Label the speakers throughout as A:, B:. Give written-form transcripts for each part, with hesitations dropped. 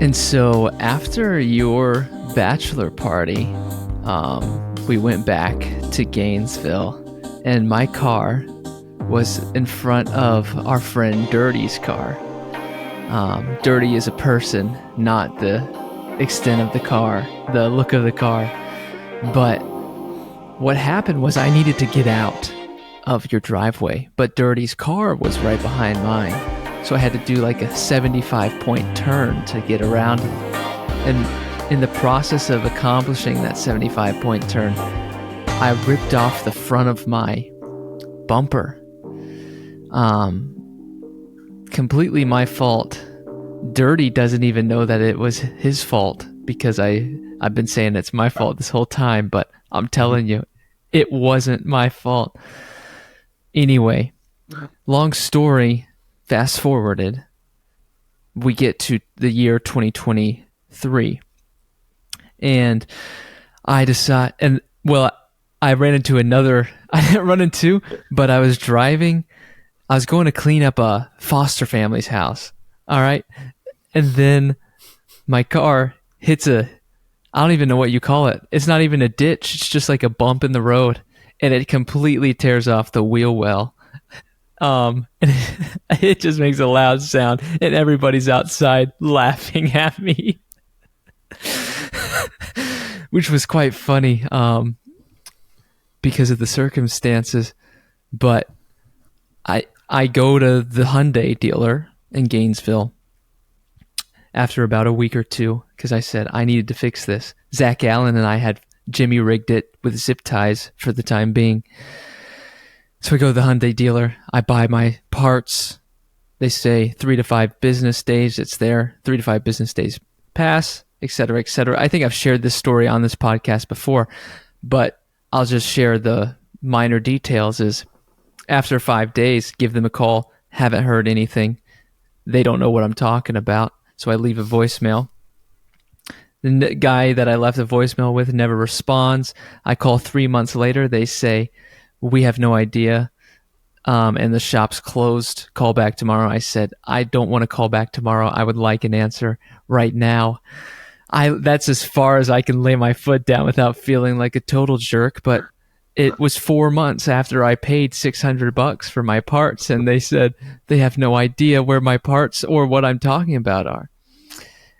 A: And so after your bachelor party, we went back to Gainesville, and my car was in front of our friend Dirty's car. Dirty is a person, not the extent of the car, the look of the car. But what happened was I needed to get out of your driveway, but Dirty's car was right behind mine. So I had to do like a 75-point turn to get around. And in the process of accomplishing that 75-point turn, I ripped off the front of my bumper. Completely my fault. Dirty doesn't even know that it was his fault because I've been saying it's my fault this whole time, but I'm telling you, it wasn't my fault. Anyway, long story, fast forwarded, we get to the year 2023, and I decide, and well, I ran into another, I didn't run into, but I was driving, I was going to clean up a foster family's house, all right, and then my car hits I don't even know what you call it, it's not even a ditch, it's just like a bump in the road, and it completely tears off the wheel well. And it just makes a loud sound, and everybody's outside laughing at me, which was quite funny, because of the circumstances. But I go to the Hyundai dealer in Gainesville after about a week or two because I said I needed to fix this. Zach Allen and I had Jimmy rigged it with zip ties for the time being. So I go to the Hyundai dealer. I buy my parts. They say 3 to 5 business days. It's there. 3 to 5 business days pass, etc., etc. I think I've shared this story on this podcast before, but I'll just share the minor details. Is after 5 days, give them a call. Haven't heard anything. They don't know what I'm talking about. So I leave a voicemail. The guy that I left a voicemail with never responds. I call 3 months later. They say, we have no idea, and the shop's closed. Call back tomorrow. I said, I don't want to call back tomorrow. I would like an answer right now. That's as far as I can lay my foot down without feeling like a total jerk, but it was 4 months after I paid $600 for my parts, and they said they have no idea where my parts or what I'm talking about are.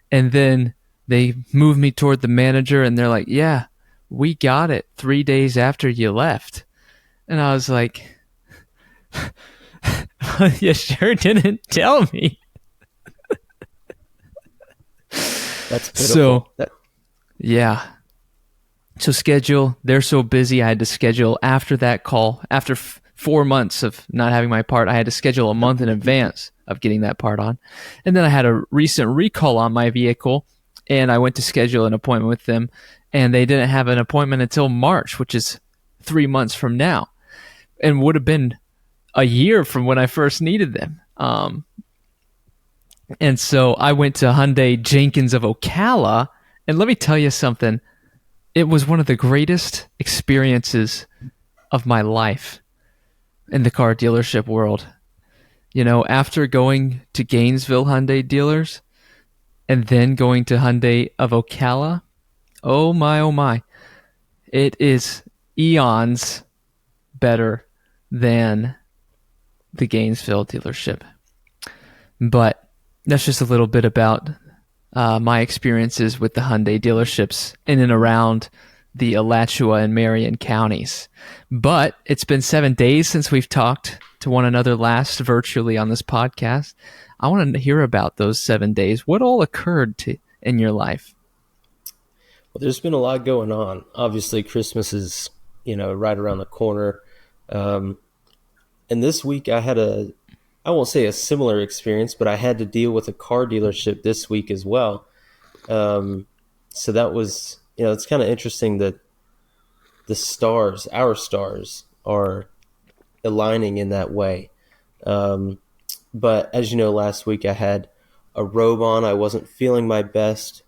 A: And then they moved me toward the manager, and they're like, yeah, we got it 3 days after you left. And I was like, you sure didn't tell me.
B: That's pitiful.
A: So, yeah. So schedule, they're so busy, I had to schedule after that call. After 4 months of not having my part, I had to schedule a month in advance of getting that part on. And then I had a recent recall on my vehicle, and I went to schedule an appointment with them, and they didn't have an appointment until March, which is 3 months from now. And would have been a year from when I first needed them. And so I went to Hyundai Jenkins of Ocala, and let me tell you something. It was one of the greatest experiences of my life in the car dealership world. You know, after going to Gainesville Hyundai dealers and then going to Hyundai of Ocala, oh my, it is eons better than the Gainesville dealership. But that's just a little bit about my experiences with the Hyundai dealerships in and around the Alachua and Marion counties. But it's been 7 days since we've talked to one another last virtually on this podcast. I want to hear about those 7 days. What all occurred in your life?
B: Well, there's been a lot going on. Obviously, Christmas is, right around the corner. And this week I had I won't say a similar experience, but I had to deal with a car dealership this week as well. So that was, it's kind of interesting that our stars are aligning in that way. But as you know, last week I had a robe on. I wasn't feeling my best.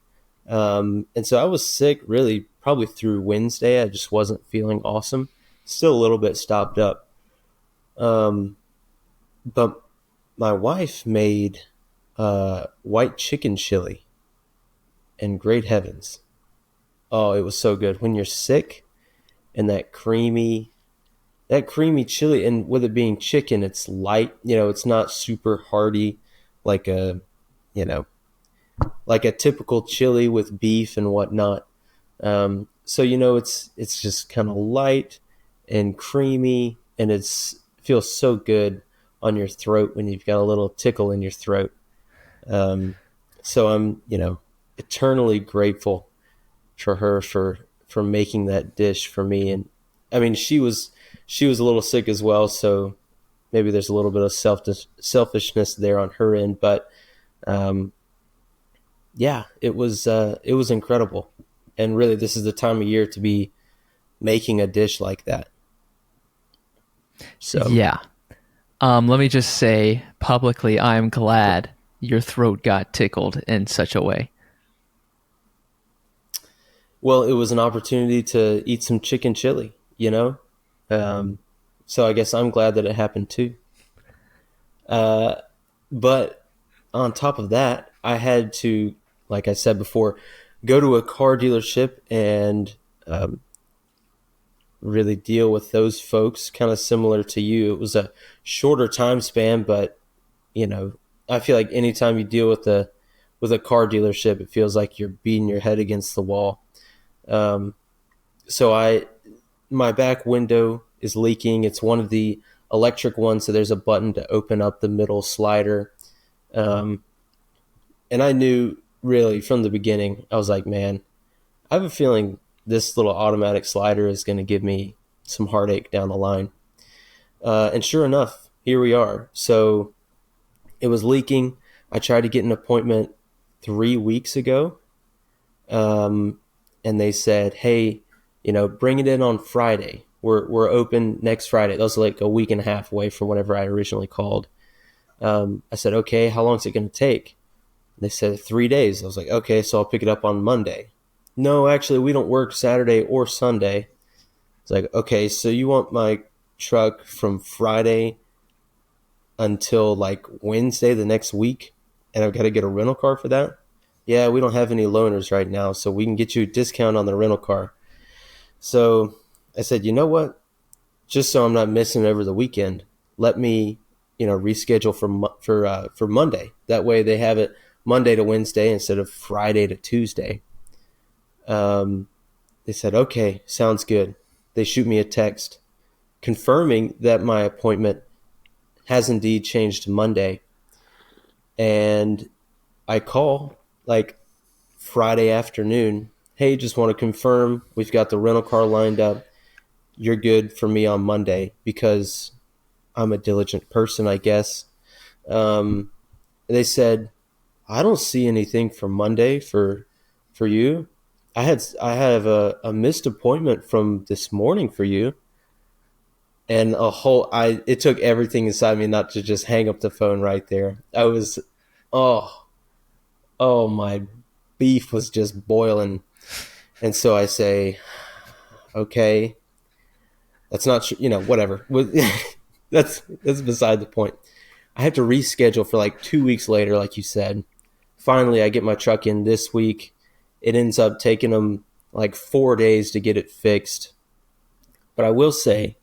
B: And so I was sick really probably through Wednesday. I just wasn't feeling awesome. Still a little bit stopped up. But my wife made white chicken chili and great heavens, oh, it was so good. When you're sick and that creamy chili, and with it being chicken, it's light, it's not super hearty like a, you know, like a typical chili with beef and whatnot. So it's just kind of light and creamy, and feels so good on your throat when you've got a little tickle in your throat. Um, so I'm eternally grateful for her for making that dish for me. And I mean, she was a little sick as well, so maybe there's a little bit of selfishness there on her end, but um, yeah, it was incredible. And really, this is the time of year to be making a dish like that. So,
A: Yeah. Let me just say publicly, I'm glad your throat got tickled in such a way.
B: well, it was an opportunity to eat some chicken chili, you know. Um, so I guess I'm glad that it happened too. Uh, but on top of that, I had to, like I said before, go to a car dealership and really deal with those folks, kind of similar to you. It was a shorter time span, but you know, I feel like anytime you deal with a car dealership, it feels like you're beating your head against the wall. Um, so my back window is leaking. It's one of the electric ones, so there's a button to open up the middle slider. Um, and I knew really from the beginning, I was like, man, I have a feeling this little automatic slider is going to give me some heartache down the line. And sure enough, here we are. So it was leaking. I tried to get an appointment 3 weeks ago, um, and they said, "Hey, bring it in on Friday. We're open next Friday." That was like a week and a half away from whenever I originally called. I said, "Okay, how long is it going to take?" They said 3 days. I was like, "Okay, so I'll pick it up on Monday." No, actually, we don't work Saturday or Sunday. It's like, okay, so you want my truck from Friday until like Wednesday the next week, and I've got to get a rental car for that? Yeah, we don't have any loaners right now, so we can get you a discount on the rental car. So I said, you know what? Just so I'm not missing over the weekend, let me, reschedule for Monday. That way they have it Monday to Wednesday instead of Friday to Tuesday. Um, they said, okay, sounds good. They shoot me a text confirming that my appointment has indeed changed to Monday. And I call like Friday afternoon. Hey, just want to confirm we've got the rental car lined up. You're good for me on Monday, because I'm a diligent person, I guess. Um, they said, I don't see anything for Monday for you. I have a missed appointment from this morning for you. And it took everything inside me not to just hang up the phone right there. I was, oh, my beef was just boiling. And so I say, okay, that's not whatever. That's beside the point. I have to reschedule for like 2 weeks later, like you said. Finally, I get my truck in this week. It ends up taking them like 4 days to get it fixed. But I will say,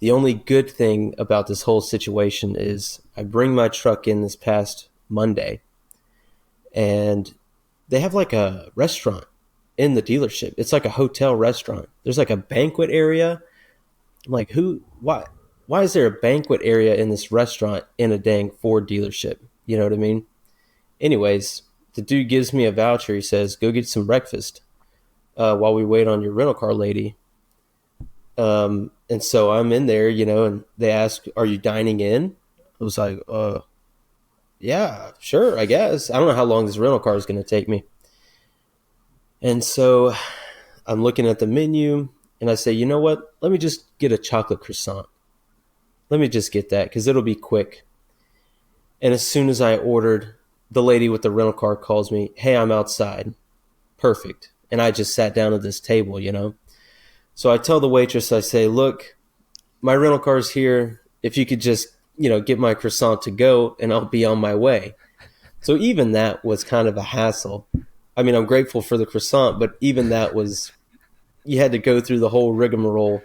B: the only good thing about this whole situation is I bring my truck in this past Monday, and they have like a restaurant in the dealership. It's like a hotel restaurant. There's like a banquet area. I'm like, why is there a banquet area in this restaurant in a dang Ford dealership? You know what I mean? Anyways, the dude gives me a voucher. He says, go get some breakfast while we wait on your rental car lady. And so I'm in there, and they ask, are you dining in? I was like, yeah, sure, I guess. I don't know how long this rental car is going to take me. And so I'm looking at the menu, and I say, you know what? Let me just get a chocolate croissant. Let me just get that, because it'll be quick. And as soon as I ordered, the lady with the rental car calls me, hey, I'm outside. Perfect. And I just sat down at this table. So I tell the waitress, I say, look, my rental car's here. If you could just, get my croissant to go, and I'll be on my way. So even that was kind of a hassle. I mean, I'm grateful for the croissant, but even that was, you had to go through the whole rigmarole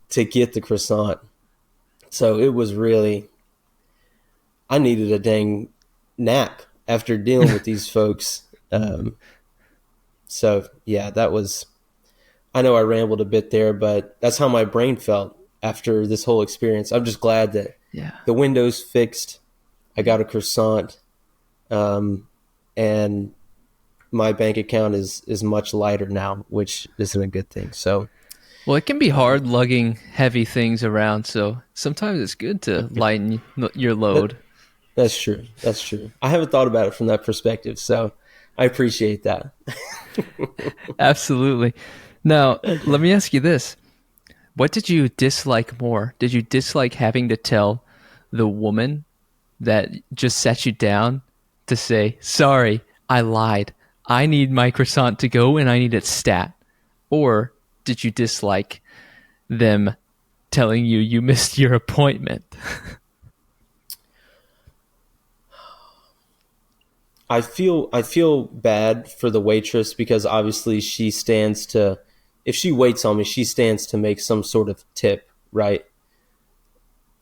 B: to get the croissant. So it was really, I needed a dang nap after dealing with these folks. So yeah, that was, I know I rambled a bit there, but that's how my brain felt after this whole experience. I'm just glad that
A: Yeah.
B: the window's fixed. I got a croissant, and my bank account is much lighter now, which isn't a good thing. So
A: Well, it can be hard lugging heavy things around, so sometimes it's good to lighten your
B: that,
A: load.
B: that's true. That's true. I haven't thought about it from that perspective, so I appreciate that.
A: Absolutely. Now, let me ask you this. What did you dislike more? Did you dislike having to tell the woman that just sat you down to say, sorry, I lied. I need my croissant to go and I need it stat? Or did you dislike them telling you you missed your appointment?
B: I feel bad for the waitress because obviously she stands to, if she waits on me, she stands to make some sort of tip, right?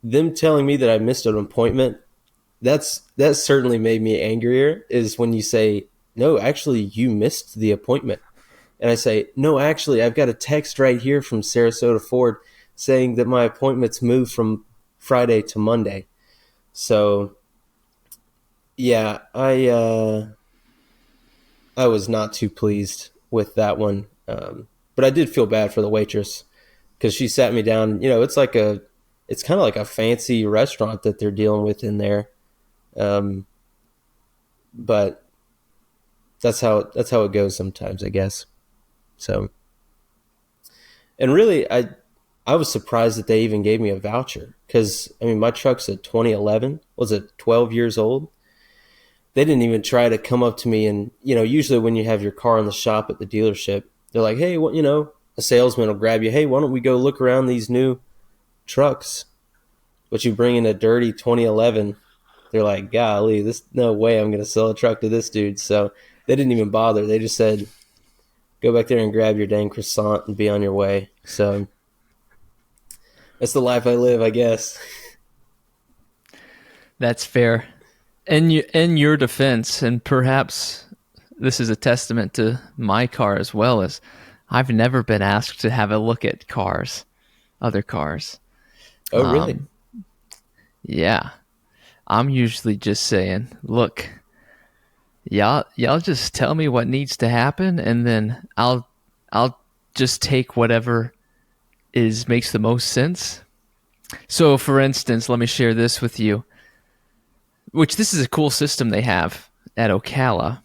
B: Them telling me that I missed an appointment, that certainly made me angrier, is when you say, no, actually you missed the appointment. And I say, no, actually I've got a text right here from Sarasota Ford saying that my appointment's moved from Friday to Monday. So yeah, I was not too pleased with that one. But I did feel bad for the waitress because she sat me down. It's kind of like a fancy restaurant that they're dealing with in there. Um, but that's how it goes sometimes, I guess. So, and really, I was surprised that they even gave me a voucher because I mean my truck's a 2011, was it 12 years old? They didn't even try to come up to me, and usually when you have your car in the shop at the dealership, they're like, hey, what, a salesman will grab you, hey, why don't we go look around these new trucks, but you bring in a dirty 2011. They're like, golly, this, no way I'm going to sell a truck to this dude. So they didn't even bother. They just said, go back there and grab your dang croissant and be on your way. So that's the life I live, I guess.
A: That's fair. In your defense, and perhaps this is a testament to my car as well, as I've never been asked to have a look at cars, other cars.
B: Oh, really?
A: Yeah, I'm usually just saying, look, y'all just tell me what needs to happen, and then I'll just take whatever is makes the most sense. So, for instance, let me share this with you. Which this is a cool system they have at Ocala.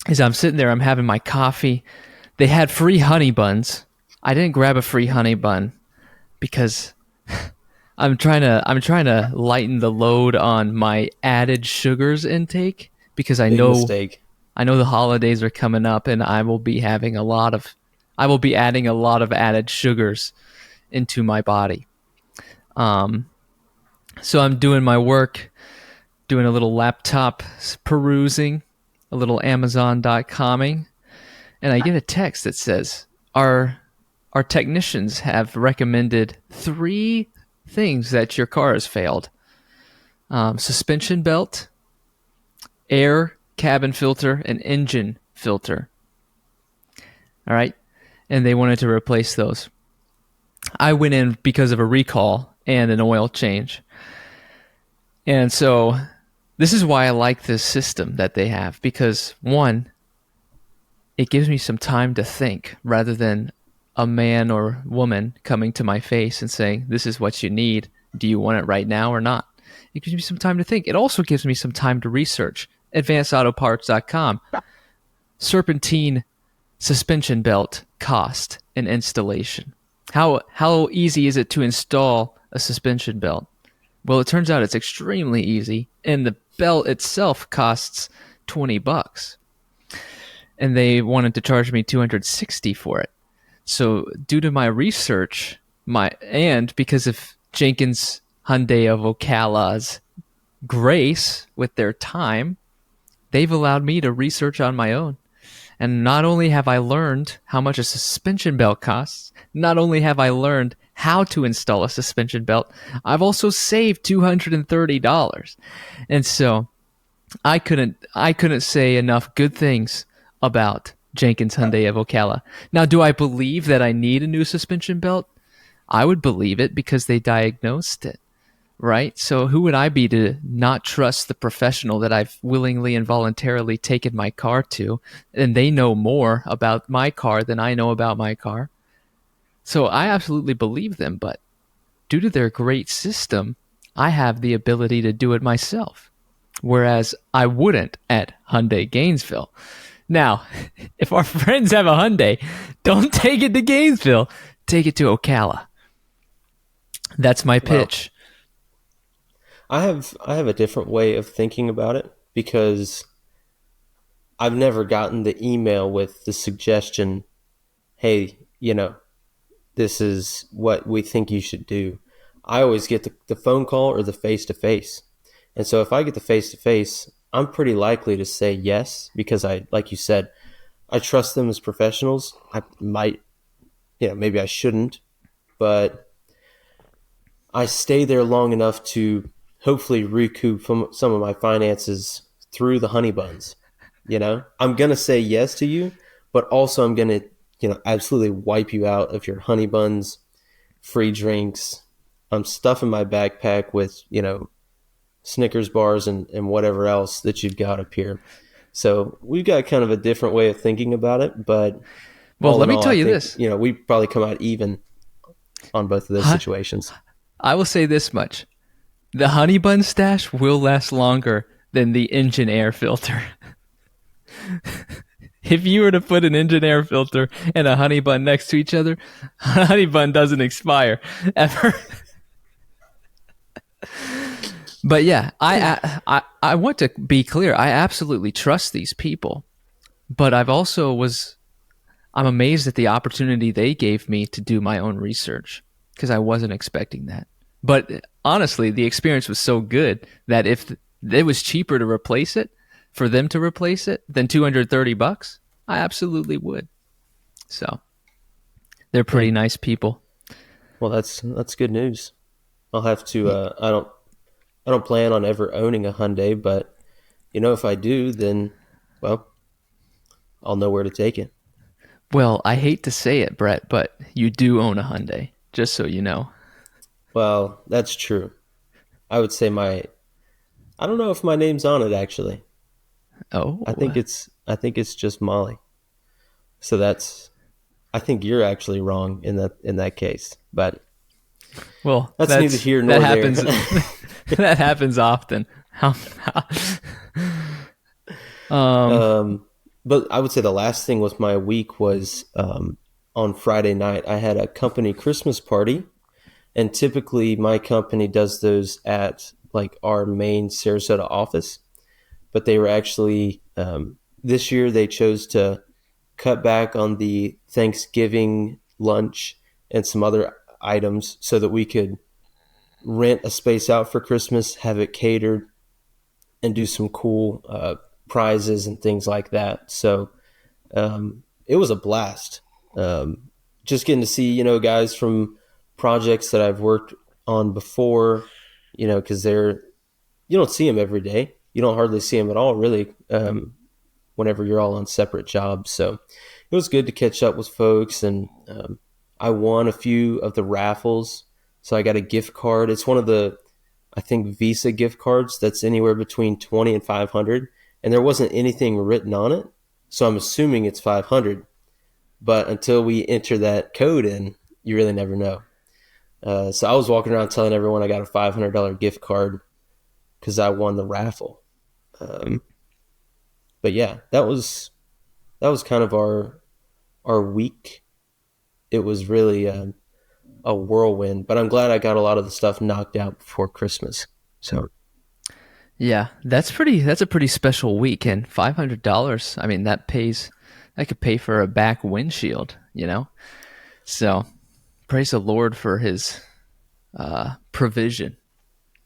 A: Is I'm sitting there, I'm having my coffee. They had free honey buns. I didn't grab a free honey bun because I'm trying to lighten the load on my added sugars intake because I
B: Big
A: know
B: mistake.
A: I know the holidays are coming up and I will be adding a lot of added sugars into my body. So I'm doing my work, doing a little laptop perusing, a little Amazon.coming, and I get a text that says, our technicians have recommended 3 things that your car has failed. Suspension belt, air cabin filter, and engine filter. All right. And they wanted to replace those. I went in because of a recall and an oil change. And so this is why I like this system that they have, because one, it gives me some time to think rather than a man or woman coming to my face and saying, this is what you need. Do you want it right now or not? It gives me some time to think. It also gives me some time to research. AdvancedAutoparts.com. Serpentine suspension belt cost and installation. How easy is it to install a suspension belt? Well, it turns out it's extremely easy, and the belt itself costs $20. And they wanted to charge me $260 for it. So, due to my research, and because of Jenkins Hyundai of Ocala's grace with their time, they've allowed me to research on my own. And not only have I learned how much a suspension belt costs, not only have I learned how to install a suspension belt, I've also saved $230. And so I couldn't say enough good things about Jenkins Hyundai of Ocala. Now, do I believe that I need a new suspension belt? I would believe it because they diagnosed it, right? So who would I be to not trust the professional that I've willingly and voluntarily taken my car to, and they know more about my car than I know about my car? So I absolutely believe them, but due to their great system, I have the ability to do it myself, whereas I wouldn't at Hyundai Gainesville. Now, if our friends have a Hyundai, don't take it to Gainesville, take it to Ocala. That's my
B: Well,
A: pitch.
B: I have a different way of thinking about it because I've never gotten the email with the suggestion, hey, this is what we think you should do. I always get the phone call or the face to face. And so if I get the face to face, I'm pretty likely to say yes because like you said, I trust them as professionals. I might, maybe I shouldn't, but I stay there long enough to hopefully recoup some of my finances through the honey buns. I'm going to say yes to you, but also I'm going to, absolutely wipe you out of your honey buns, free drinks. I'm stuffing my backpack with, Snickers bars and whatever else that you've got up here. So we've got kind of a different way of thinking about it, but
A: Well,
B: all
A: let
B: in
A: me
B: all,
A: tell
B: I
A: you
B: think,
A: this.
B: we probably come out even on both of those situations.
A: I will say this much. The honey bun stash will last longer than the engine air filter. If you were to put an engine air filter and a honey bun next to each other, a honey bun doesn't expire ever. But yeah, I want to be clear. I absolutely trust these people, but I'm amazed at the opportunity they gave me to do my own research because I wasn't expecting that. But honestly, the experience was so good that if it was cheaper to replace it, for them to replace it than $230, I absolutely would. So they're pretty
B: Hey,
A: nice people.
B: well, that's good news. I'll have to. I don't plan on ever owning a Hyundai, but if I do, then well, I'll know where to take it.
A: Well, I hate to say it, Brett, but you do own a Hyundai, just so you know.
B: Well, that's true. I would say I don't know if my name's on it actually. I
A: Oh,
B: think it's just Molly. So I think you're actually wrong in that case. But
A: well,
B: that's neither here
A: that
B: nor there.
A: happens. That happens often. um,
B: um, but I would say the last thing with my week was on Friday night. I had a company Christmas party, and typically my company does those at like our main Sarasota office. But they were actually this year they chose to cut back on the Thanksgiving lunch and some other items so that we could rent a space out for Christmas, have it catered, and do some cool prizes and things like that. So it was a blast. Just getting to see guys from projects that I've worked on before, because you don't see them every day. You don't hardly see them at all, really. Whenever you're all on separate jobs. So it was good to catch up with folks. And I won a few of the raffles. So I got a gift card. It's one of the, I think, Visa gift cards that's anywhere between 20 and 500. And there wasn't anything written on it. So I'm assuming it's 500. But until we enter that code in, you really never know. So I was walking around telling everyone I got a $500 gift card because I won the raffle. Um, but yeah, that was kind of our week. It was really a whirlwind, but I'm glad I got a lot of the stuff knocked out before Christmas. So
A: yeah, that's a pretty special weekend. $500. I mean, that could pay for a back windshield. So praise the Lord for His provision.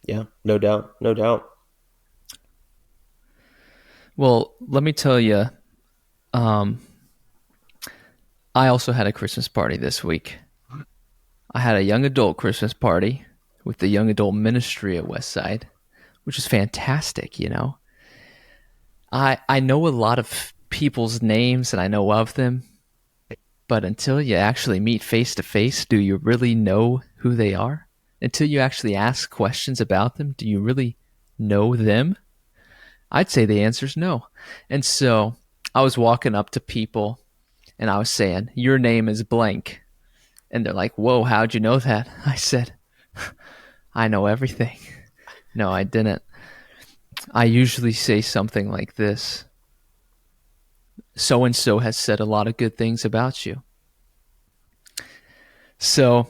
B: yeah, no doubt, no doubt.
A: Well, let me tell you, um, I also had a Christmas party this week. I had a young adult Christmas party with the young adult ministry at Westside, which is fantastic, you know. I know a lot of people's names and I know of them, but until you actually meet face to face, do you really know who they are? Until you actually ask questions about them, do you really know them? I'd say the answer is no. And so I was walking up to people and I was saying, "Your name is blank." And they're like, "Whoa, how'd you know that?" I said, "I know everything." No, I didn't. I usually say something like this: "So and so has said a lot of good things about you." So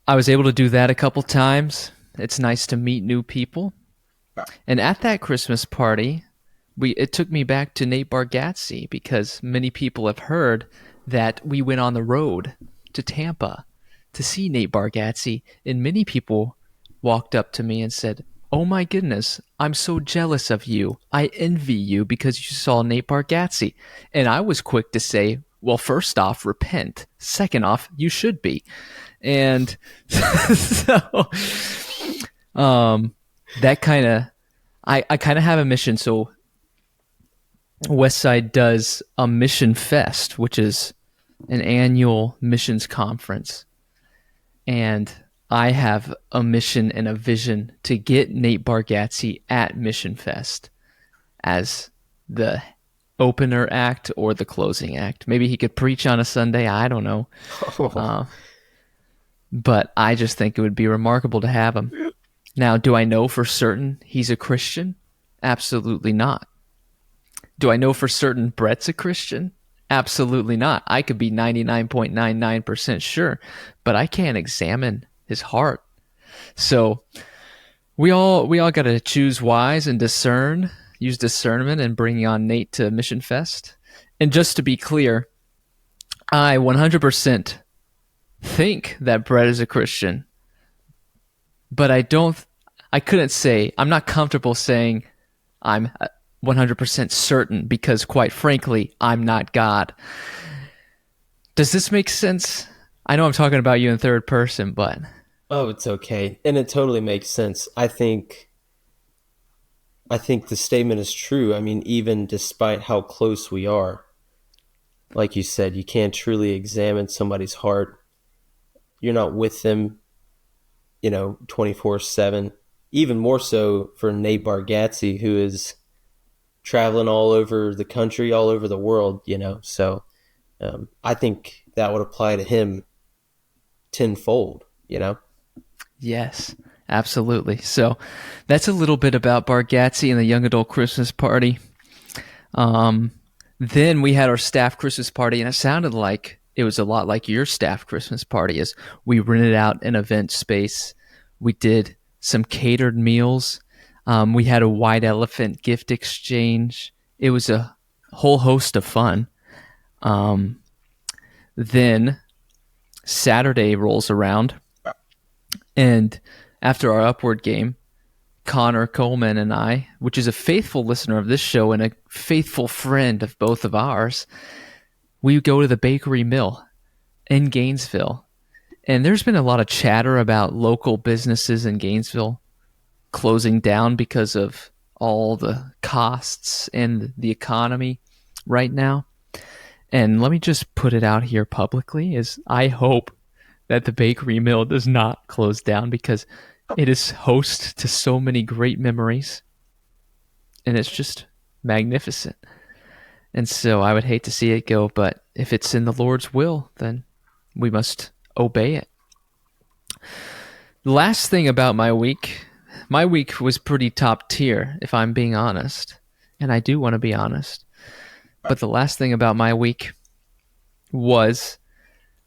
A: I was able to do that a couple times. It's nice to meet new people. And at that Christmas party, it took me back to Nate Bargatze because many people have heard that we went on the road to Tampa to see Nate Bargatze, and many people walked up to me and said, "Oh my goodness, I'm so jealous of you. I envy you because you saw Nate Bargatze." And I was quick to say, "Well, first off, repent. Second off, you should be." And so that kind of I kind of have a mission. So Westside does a mission fest, which is an annual missions conference. And I have a mission and a vision to get Nate Bargatze at Mission Fest as the opener act or the closing act. Maybe he could preach on a Sunday. I don't know. Uh, but I just think it would be remarkable to have him. Now, do I know for certain he's a Christian? Absolutely not. Do I know for certain Brett's a Christian? Absolutely not. I could be 99.99% sure, but I can't examine his heart. So we all got to choose wise and discern, use discernment in bringing on Nate to Mission Fest. And just to be clear, I 100% think that Brett is a Christian, but I couldn't say, I'm not comfortable saying I'm 100% certain because, quite frankly, I'm not God. Does this make sense? I know I'm talking about you in third person, but
B: Oh, it's okay. And it totally makes sense. I think the statement is true. I mean, even despite how close we are, like you said, you can't truly examine somebody's heart. You're not with them, 24/7. Even more so for Nate Bargatze, who is traveling all over the country, all over the world. So I think that would apply to him tenfold.
A: yes, absolutely. So that's a little bit about Bargatze and the young adult Christmas party. Um, then we had our staff Christmas party, and it sounded like it was a lot like your staff Christmas party. As we rented out an event space, we did some catered meals. We had a white elephant gift exchange. It was a whole host of fun. Um, then Saturday rolls around, and after our Upward game, Connor Coleman and I, which is a faithful listener of this show and a faithful friend of both of ours, we go to the Bakery Mill in Gainesville. And there's been a lot of chatter about local businesses in Gainesville closing down because of all the costs and the economy right now. And let me just put it out here publicly is I hope that the Bakery Mill does not close down because it is host to so many great memories and it's just magnificent. And so I would hate to see it go, but if it's in the Lord's will, then we must obey it. The last thing about my week was pretty top tier, if I'm being honest. And I do want to be honest. But the last thing about my week was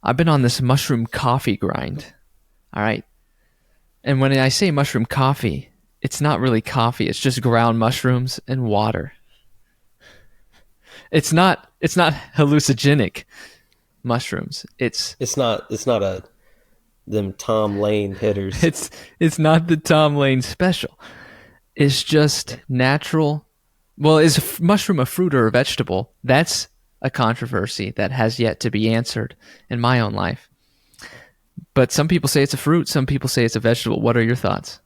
A: I've been on this mushroom coffee grind. All right. And when I say mushroom coffee, it's not really coffee. It's just ground mushrooms and water. It's not hallucinogenic mushrooms.
B: It's not a them Tom Lane hitters.
A: It's not the Tom Lane special. It's just natural Well, is mushroom a fruit or a vegetable? That's a controversy that has yet to be answered in my own life. But some people say it's a fruit, some people say it's a vegetable. What are your thoughts?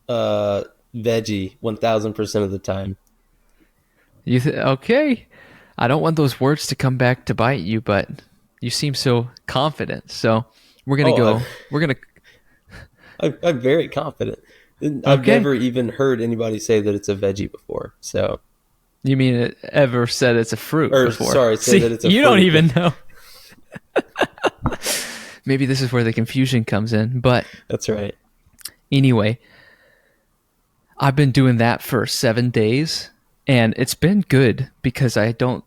B: Uh, Veggie, 1000% of the time.
A: Okay? I don't want those words to come back to bite you, but you seem so confident. So we're gonna
B: Oh,
A: go. We're gonna.
B: I'm very confident. I've
A: Okay.
B: never even heard anybody say that it's a veggie before. So,
A: You mean it ever said it's a fruit
B: or
A: before?
B: sorry, say that
A: See,
B: it's a
A: you don't
B: fruit.
A: even know. Maybe this is where the confusion comes in. But
B: That's right.
A: anyway, I've been doing that for 7 days, and it's been good because I don't.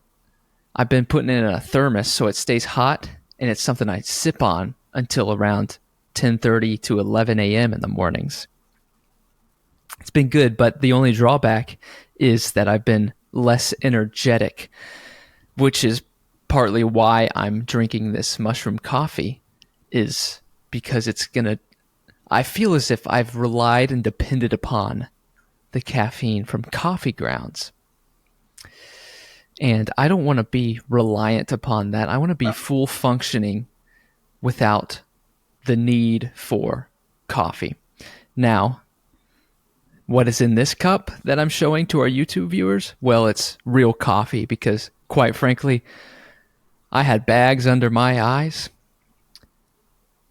A: I've been putting it in a thermos so it stays hot, and it's something I sip on until around 10:30 to 11 a.m. in the mornings. It's been good, but the only drawback is that I've been less energetic, which is partly why I'm drinking this mushroom coffee, is because it's going to I feel as if I've relied and depended upon the caffeine from coffee grounds. And I don't want to be reliant upon that. I want to be full functioning without the need for coffee. Now, what is in this cup that I'm showing to our YouTube viewers? Well, it's real coffee because, quite frankly, I had bags under my eyes.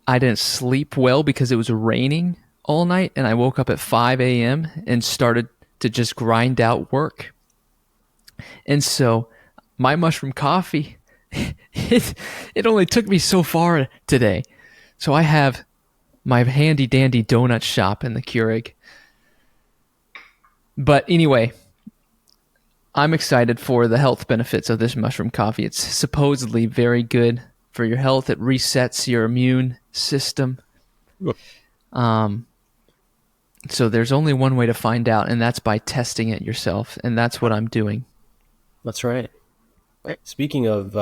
A: I didn't sleep well because it was raining all night, and I woke up at 5 a.m. and started to just grind out work. And so my mushroom coffee, it only took me so far today. So I have my handy dandy donut shop in the Keurig. But anyway, I'm excited for the health benefits of this mushroom coffee. It's supposedly very good for your health. It resets your immune system. Um, so there's only one way to find out, and that's by testing it yourself. And that's what I'm doing.
B: That's right. Speaking of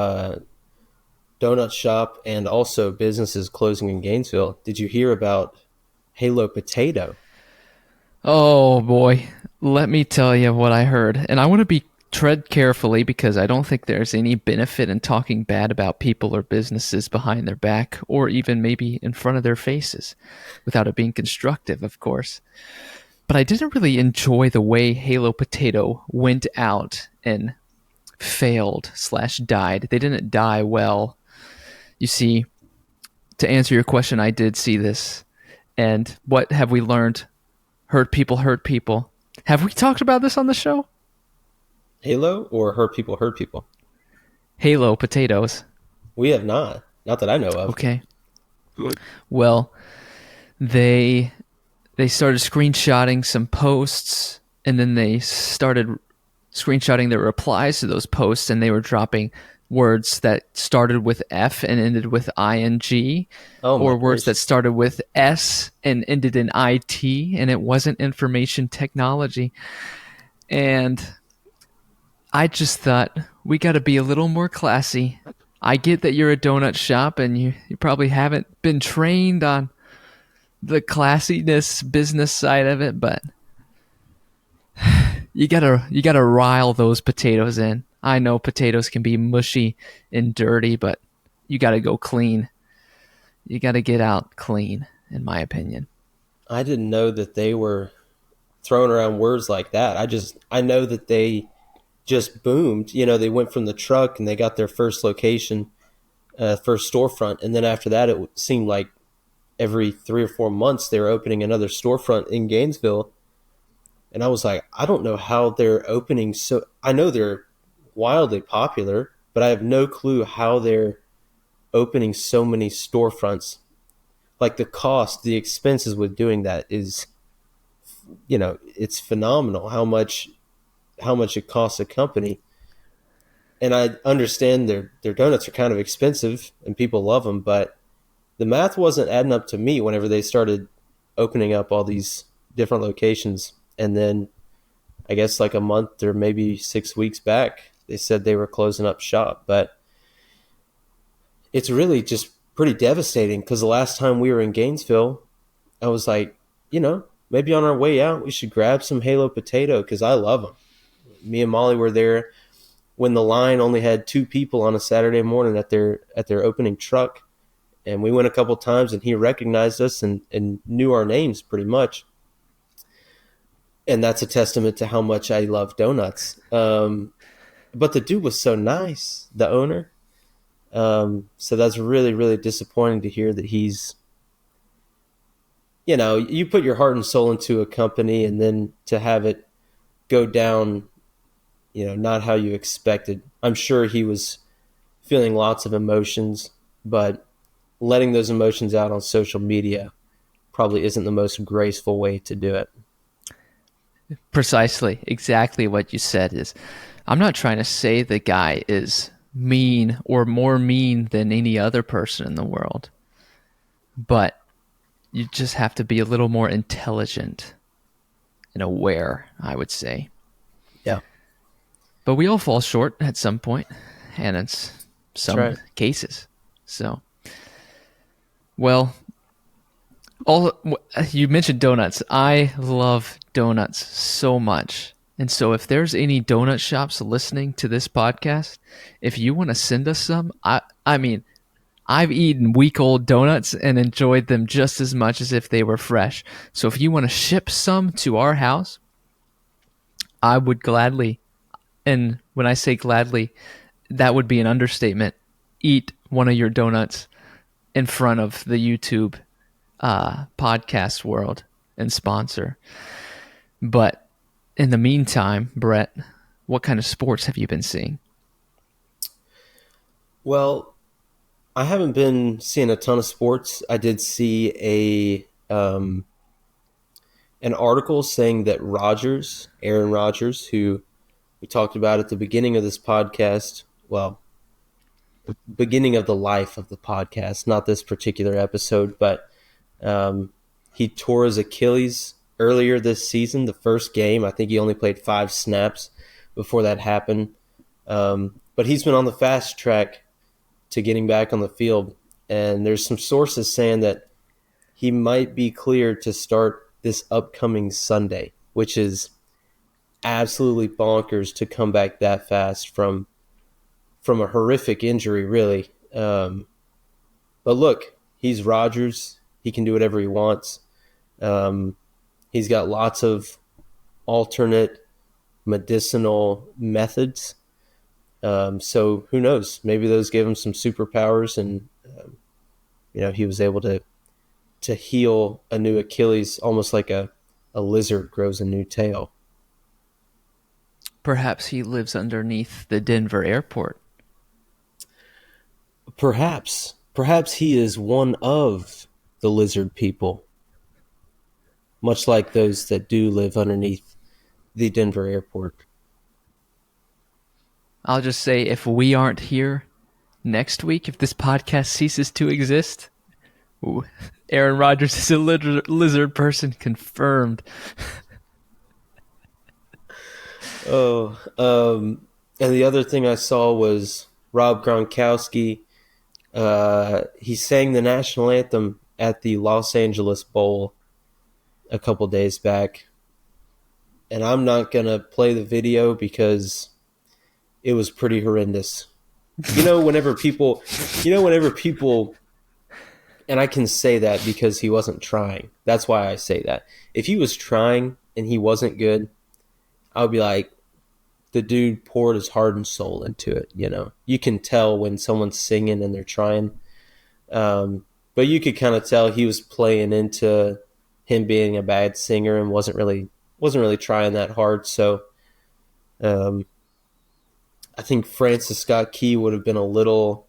B: donut shop and also businesses closing in Gainesville, did you hear about Halo Potato?
A: Oh boy, let me tell you what I heard. And I want to be tread carefully because I don't think there's any benefit in talking bad about people or businesses behind their back or even maybe in front of their faces without it being constructive, of course. But I didn't really enjoy the way Halo Potato went out and failed slash died. They didn't die well. You see, to answer your question, I did see this. And what have we learned? Hurt people hurt people. Have we talked about this on the show?
B: Halo or Hurt People Hurt People?
A: Halo potatoes.
B: We have not. Not that I know of.
A: Okay. Well, they started screenshotting some posts, and then they started screenshotting their replies to those posts, and they were dropping words that started with F and ended with ing,
B: Oh my
A: or words that
B: gracious.
A: started with S and ended in IT, and it wasn't information technology. And I just thought we got to be a little more classy. I get that you're a donut shop and you probably haven't been trained on the classiness business side of it, but you gotta rile those potatoes in. I know potatoes can be mushy and dirty, but you gotta go clean. You gotta get out clean, in my opinion.
B: I didn't know that they were throwing around words like that. I know that they just boomed. You know, they went from the truck and they got their first location, first storefront, and then after that, it seemed like every 3 or 4 months they were opening another storefront in Gainesville. And I was like, I don't know how they're opening. So I know they're wildly popular, but I have no clue how they're opening so many storefronts. Like the cost, the expenses with doing that is, it's phenomenal how much it costs a company. And I understand their donuts are kind of expensive and people love them, but the math wasn't adding up to me whenever they started opening up all these different locations. And then I guess like a month or maybe 6 weeks back, they said they were closing up shop. But it's really just pretty devastating because the last time we were in Gainesville, I was like, maybe on our way out, we should grab some Halo Potato because I love them. Me and Molly were there when the line only had 2 people on a Saturday morning at their opening truck, and we went a couple times, and he recognized us and knew our names pretty much. And that's a testament to how much I love donuts. But the dude was so nice, the owner. So that's really, really disappointing to hear that he's, you put your heart and soul into a company, and then to have it go down, not how you expected. I'm sure he was feeling lots of emotions, but letting those emotions out on social media probably isn't the most graceful way to do it.
A: Precisely, exactly what you said is, I'm not trying to say the guy is mean or more mean than any other person in the world, but you just have to be a little more intelligent and aware, I would say.
B: Yeah,
A: But we all fall short at some point, and it's
B: that's
A: some
B: right.
A: cases. So, well, all you mentioned donuts. I love donuts so much. And so if there's any donut shops listening to this podcast, if you want to send us some, I mean, I've eaten week-old donuts and enjoyed them just as much as if they were fresh. So if you want to ship some to our house, I would gladly, and when I say gladly, that would be an understatement, eat one of your donuts in front of the YouTube podcast world and sponsor. But in the meantime, Brett, what kind of sports have you been seeing?
B: Well, I haven't been seeing a ton of sports. I did see an article saying that Aaron Rodgers, who we talked about at the beginning of this podcast, well, beginning of the life of the podcast, not this particular episode, but he tore his Achilles earlier this season, the first game. I think he only played 5 snaps before that happened. But he's been on the fast track to getting back on the field. And there's some sources saying that he might be cleared to start this upcoming Sunday, which is absolutely bonkers to come back that fast from a horrific injury, really. But look, he's Rodgers. He can do whatever he wants. He's got lots of alternate medicinal methods. So who knows? Maybe those gave him some superpowers, and he was able to heal a new Achilles, almost like a lizard grows a new tail.
A: Perhaps he lives underneath the Denver airport.
B: Perhaps he is one of the lizard people, much like those that do live underneath the Denver airport.
A: I'll just say if we aren't here next week, if this podcast ceases to exist, ooh, Aaron Rodgers is a lizard person confirmed.
B: And the other thing I saw was Rob Gronkowski. He sang the national anthem at the Los Angeles Bowl a couple days back. And I'm not going to play the video because it was pretty horrendous. Whenever people, and I can say that because he wasn't trying. That's why I say that. If he was trying and he wasn't good, I would be like, the dude poured his heart and soul into it. You can tell when someone's singing and they're trying. But you could kind of tell he was playing into him being a bad singer and wasn't really trying that hard. So I think Francis Scott Key would have been a little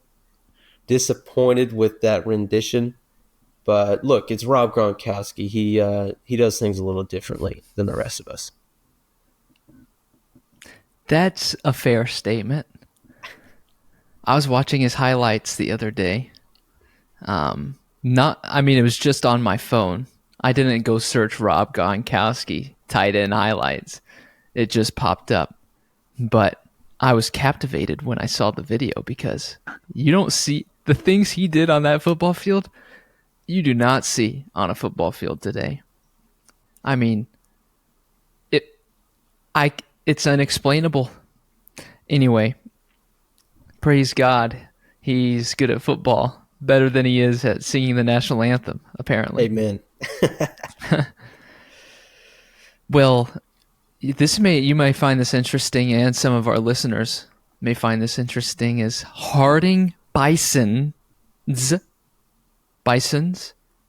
B: disappointed with that rendition. But look, it's Rob Gronkowski. He does things a little differently than the rest of us.
A: That's a fair statement. I was watching his highlights the other day. It was just on my phone. I didn't go search Rob Gronkowski tight end highlights. It just popped up. But I was captivated when I saw the video because you don't see the things he did on that football field. You do not see on a football field today. I mean, It's unexplainable. Anyway, praise God, he's good at football, better than he is at singing the national anthem, apparently.
B: Amen.
A: Well, you may find this interesting, and some of our listeners may find this interesting. Is Harding bisons,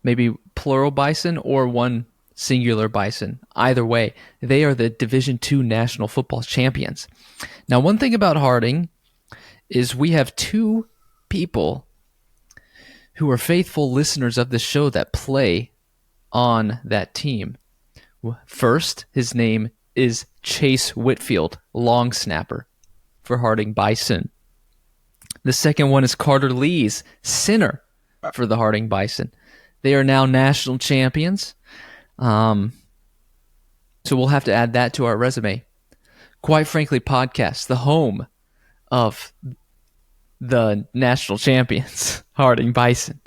A: maybe plural bison or one singular bison. Either way, they are the Division II national football champions. Now, one thing about Harding is we have two people who are faithful listeners of the show that play on that team. First, his name is Chase Whitfield, long snapper for Harding Bison. The second one is Carter Lees, center for the Harding Bison. They are now national champions. So we'll have to add that to our resume. Quite frankly, podcast, the home of the national champions, Harding Bison.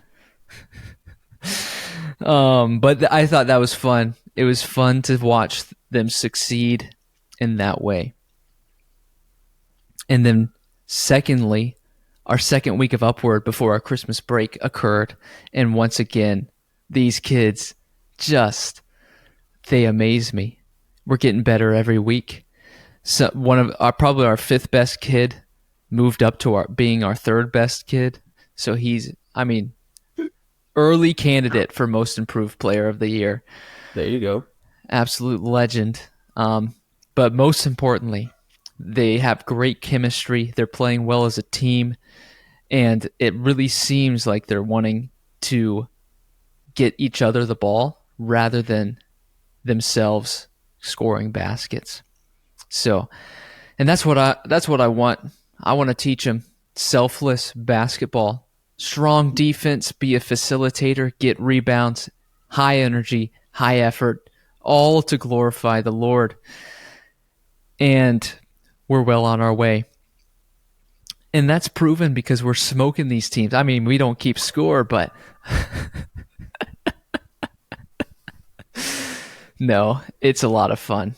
A: But I thought that was fun. It was fun to watch them succeed in that way. And then, secondly, our second week of Upward before our Christmas break occurred. And once again, these kids they amaze me. We're getting better every week. So one of probably our fifth best kid moved up to being our third best kid. So he's, early candidate for most improved player of the year.
B: There you go.
A: Absolute legend. But most importantly, they have great chemistry. They're playing well as a team. And it really seems like they're wanting to get each other the ball rather than themselves scoring baskets. So, and that's what I want. I want to teach them selfless basketball, strong defense, be a facilitator, get rebounds, high energy, high effort, all to glorify the Lord. And we're well on our way. And that's proven because we're smoking these teams. We don't keep score, but no, it's a lot of fun.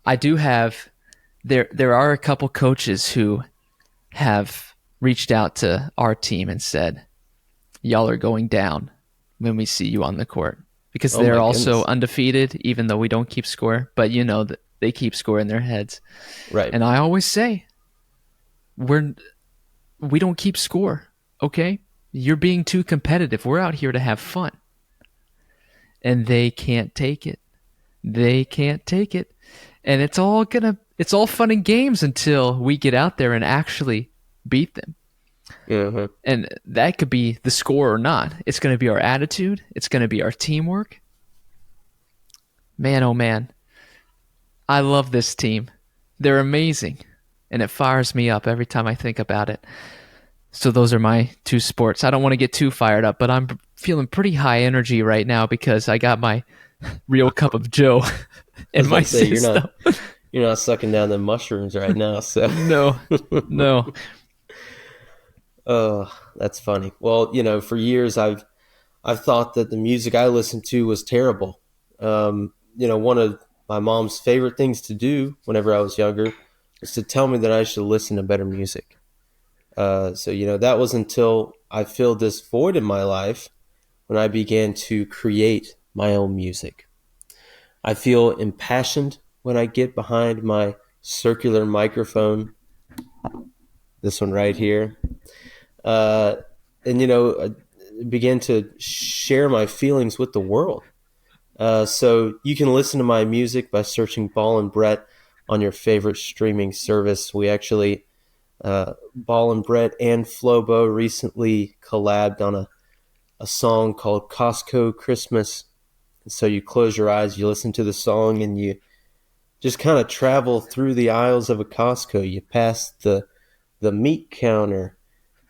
A: I do have there are a couple coaches who have reached out to our team and said, y'all are going down when we see you on the court. Because they're also undefeated, even though we don't keep score. But you know that they keep score in their heads.
B: Right.
A: And I always say, we don't keep score, okay? You're being too competitive. We're out here to have fun. And they can't take it. They can't take it. And it's all fun and games until we get out there and actually beat them.
B: Uh-huh.
A: And that could be the score or not. It's going to be our attitude. It's going to be our teamwork. Man, oh man. I love this team. They're amazing. And it fires me up every time I think about it. So those are my two sports. I don't want to get too fired up, but I'm feeling pretty high energy right now because I got my real cup of Joe in my system.
B: You're not sucking down the mushrooms right now, so
A: No.
B: Oh, that's funny. Well, for years I've thought that the music I listened to was terrible. One of my mom's favorite things to do whenever I was younger was to tell me that I should listen to better music. So that was until I filled this void in my life when I began to create my own music. I feel impassioned when I get behind my circular microphone, this one right here, and I began to share my feelings with the world. So you can listen to my music by searching Ball and Brett on your favorite streaming service. We actually, Ball and Brett and Flobo recently collabed on a song called Costco Christmas. So you close your eyes, you listen to the song, and you just kind of travel through the aisles of a Costco. You pass the meat counter,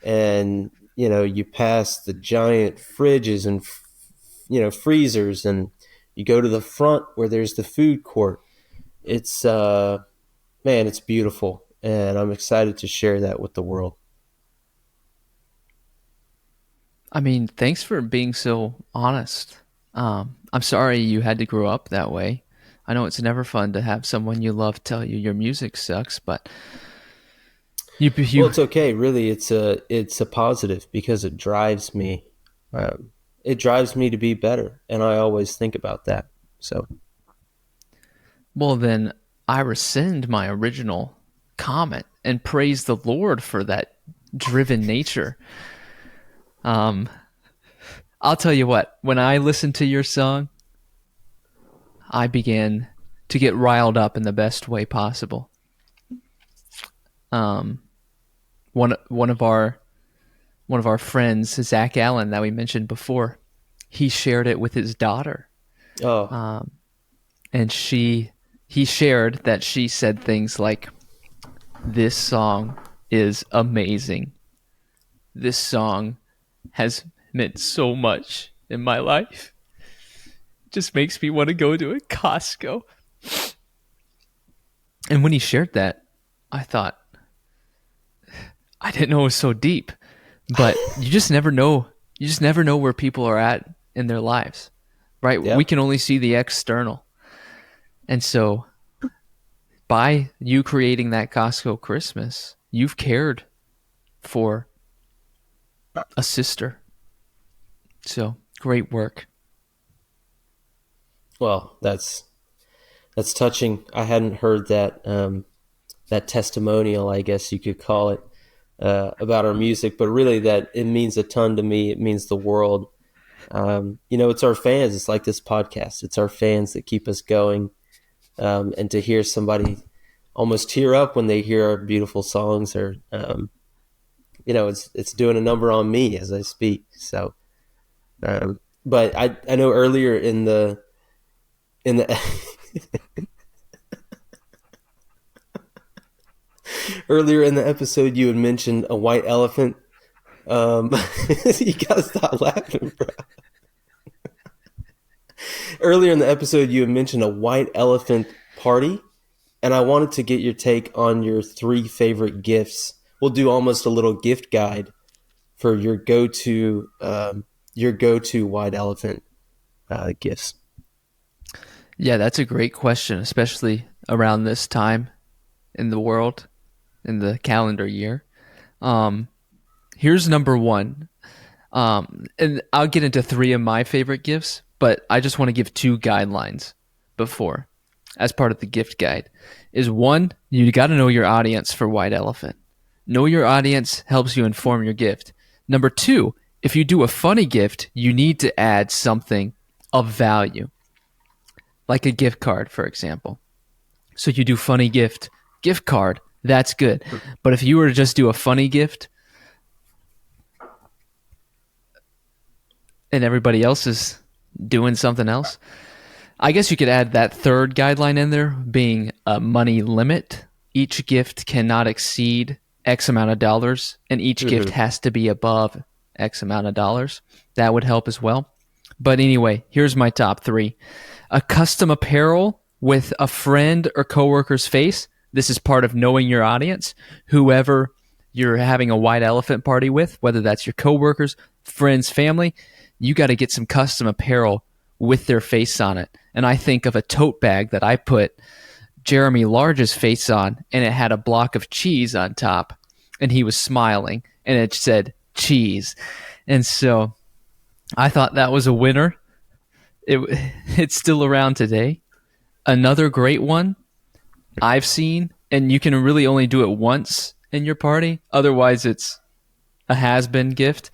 B: and you pass the giant fridges and freezers, and you go to the front where there's the food court. It's it's beautiful, and I'm excited to share that with the world.
A: Thanks for being so honest. I'm sorry you had to grow up that way. I know it's never fun to have someone you love tell you your music sucks, but
B: Well,
A: you
B: it's okay. Really, it's a positive because um, it drives me to be better, and I always think about that. So,
A: well then I rescind my original comment and praise the Lord for that driven nature. Um, I'll tell you what, when I listened to your song, I began to get riled up in the best way possible. Um, one of our friends, Zach Allen, that we mentioned before, he shared it with his daughter,
B: oh,
A: and he shared that she said things like, "This song is amazing. This song has meant so much in my life. Just makes me want to go to a Costco." And when he shared that, I thought, I didn't know it was so deep. But you just never know. You just never know where people are at in their lives, right?
B: yeah.
A: We can only see the external. And so by you creating that Costco Christmas, you've cared for a sister. So great work.
B: Well, that's touching. I hadn't heard that testimonial, I guess you could call it, about our music, but really that it means a ton to me. It means the world. It's our fans. It's like this podcast. It's our fans that keep us going. And to hear somebody almost tear up when they hear our beautiful songs, or it's doing a number on me as I speak. So, but I know earlier in the earlier in the episode you had mentioned a white elephant. You gotta stop laughing, bro. Earlier in the episode, you had mentioned a white elephant party, and I wanted to get your take on your three favorite gifts. We'll do almost a little gift guide for your go-to white elephant gifts.
A: Yeah, that's a great question, especially around this time in the world, in the calendar year. Um, Here's number one. And I'll get into three of my favorite gifts, but I just want to give two guidelines before, as part of the gift guide. Is one, you got to know your audience for White Elephant. Know your audience helps you inform your gift. Number two, if you do a funny gift, you need to add something of value, like a gift card, for example. So you do funny gift card, that's good. But if you were to just do a funny gift, and everybody else is doing something else, I guess you could add that third guideline in there, being a money limit. Each gift cannot exceed X amount of dollars, and each gift has to be above X amount of dollars. That would help as well. But anyway, here's my top three. A custom apparel with a friend or coworker's face. This is part of knowing your audience. Whoever you're having a white elephant party with, whether that's your coworkers, friends, family, you got to get some custom apparel with their face on it. And I think of a tote bag that I put Jeremy Large's face on, and it had a block of cheese on top, and he was smiling, and it said cheese. And so I thought that was a winner. It's still around today. Another great one I've seen, and you can really only do it once in your party, otherwise it's a has-been gift,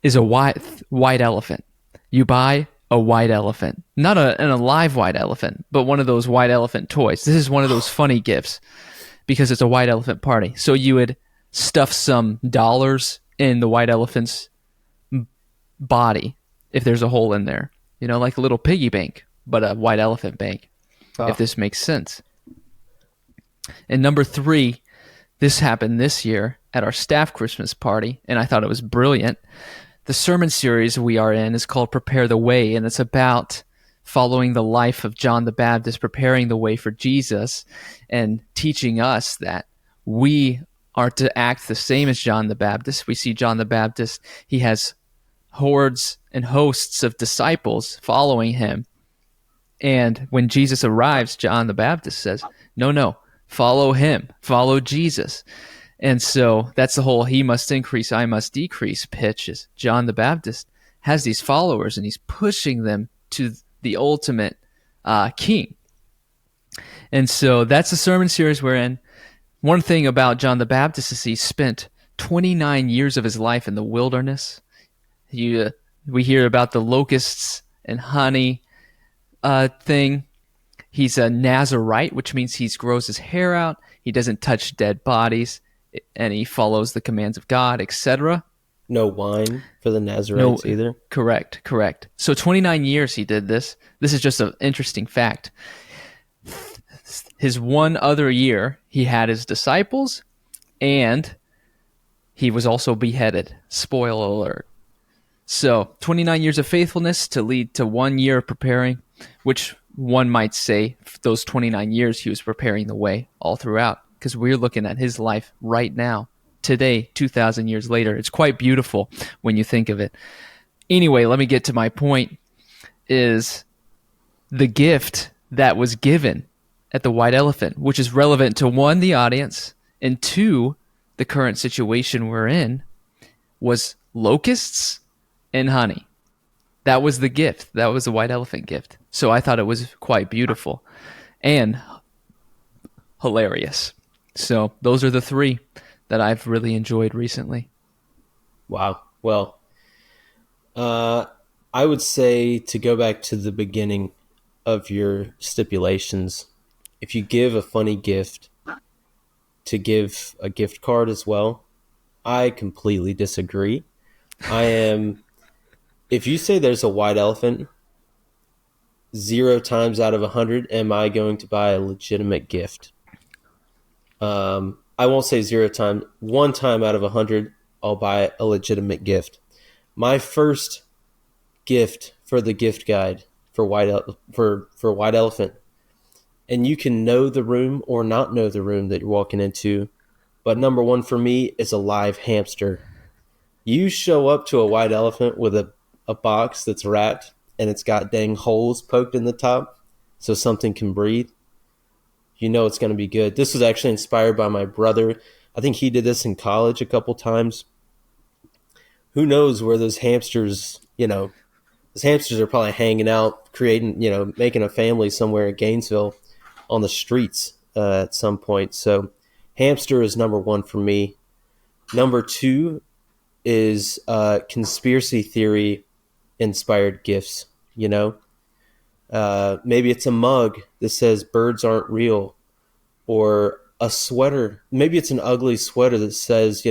A: is a white elephant. You buy a white elephant, not an alive white elephant, but one of those white elephant toys. This is one of those funny gifts because it's a white elephant party. So you would stuff some dollars in the white elephant's body if there's a hole in there, like a little piggy bank, but a white elephant bank, if this makes sense. And number three, this happened this year at our staff Christmas party, and I thought it was brilliant. The sermon series we are in is called Prepare the Way, and it's about following the life of John the Baptist, preparing the way for Jesus, and teaching us that we are to act the same as John the Baptist. We see John the Baptist, he has hordes and hosts of disciples following him, And when Jesus arrives, John the Baptist says, no, no, follow him, follow Jesus. And so that's the whole he must increase, I must decrease pitch is John the Baptist has these followers and he's pushing them to the ultimate king. And so that's the sermon series we're in. One thing about John the Baptist is he spent 29 years of his life in the wilderness. We hear about the locusts and honey thing. He's a Nazarite, which means he grows his hair out. He doesn't touch dead bodies, and he follows the commands of God, etc.
B: No wine for the Nazarites either.
A: Correct. So 29 years he did this. This is just an interesting fact. His one other year, he had his disciples, and he was also beheaded. Spoiler alert. So 29 years of faithfulness to lead to 1 year of preparing, which one might say those 29 years he was preparing the way all throughout, because we're looking at his life right now, today, 2,000 years later. It's quite beautiful when you think of it. Anyway, let me get to my point, is the gift that was given at the White Elephant, which is relevant to one, the audience, and two, the current situation we're in, was locusts and honey. That was the gift. That was the White Elephant gift. So I thought it was quite beautiful and hilarious. So those are the three that I've really enjoyed recently.
B: Wow. Well, I would say to go back to the beginning of your stipulations, if you give a funny gift, to give a gift card as well, I completely disagree. If you say there's a white elephant, 0 times out of 100 am I going to buy a legitimate gift. I won't say 0 times. 1 time out of 100, I'll buy a legitimate gift. My first gift for the gift guide for white elephant, and you can know the room or not know the room that you're walking into, but number one for me is a live hamster. You show up to a white elephant with a box that's wrapped and it's got dang holes poked in the top so something can breathe, you know it's going to be good. This was actually inspired by my brother. I think he did this in college a couple times. Who knows where those hamsters, those hamsters are probably hanging out, creating, making a family somewhere in Gainesville on the streets at some point. So hamster is number one for me. Number two is conspiracy theory inspired gifts. Maybe it's a mug that says birds aren't real, or a sweater. Maybe it's an ugly sweater that says,